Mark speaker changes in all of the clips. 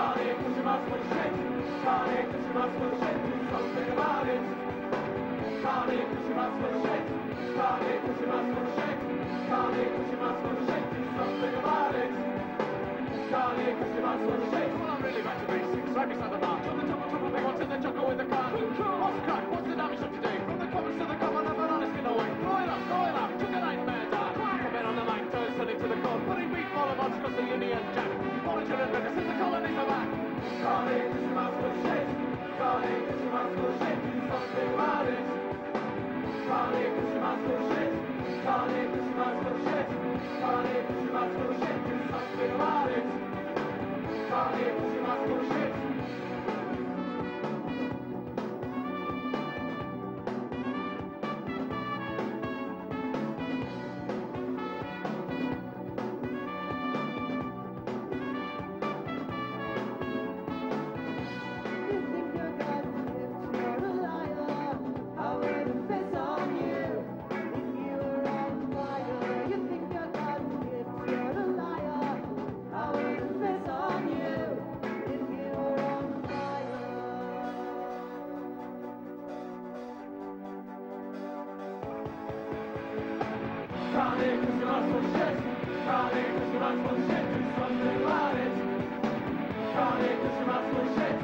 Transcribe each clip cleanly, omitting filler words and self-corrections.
Speaker 1: Kane Kushimasu for shit. Kane Kushimasu for shit. Do something about it. Kane Kushimasu for shit. Kane Kushimasu for shit. Kane Kushimasu for shit. Do something about it. Kane Kushimasu for shit. Well, I'm really back to basics. Right beside the bar. From the top of big one to the choco with the car. What's the crack? What's the damage of today? From the commons to the common, I'm an honest in a way. Coil up, took a nightmare down. Come in on the mic, turn sunny to the code. Putting beat all of us across the Union Jack. Monitor and record since the colonies are back. Kane Kushimasu for shit. Kane Kushimasu for shit. Do something about it. Kane Kushimasu for shit. Kane Kushimasu for shit. Kane Kushimasu for shit. Do something about it. Kane Kushimasu for shit. Kane Kushimasu for shit. Kane Kushimasu for shit. Do something about it. Kane Kushimasu for shit.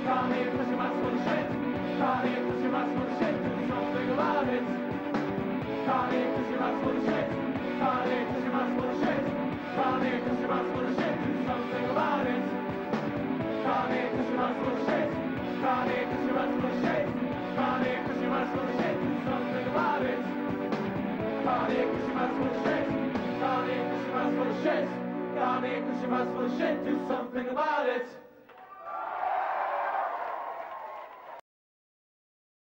Speaker 1: Kane Kushimasu for shit. Kane Kushimasu for shit. Do something about it. Kane Kushimasu for shit. Kane Kushimasu for shit. Kane Kushimasu for shit. Do something about it. Kane Kushimasu for shit. Kane Kushimasu for shit. Kane Kushimasu for shit. Do something about it. Kane Kushimasu for shit. Kane Kushimasu for shit. Kane Kushimasu for shit. Do something about it.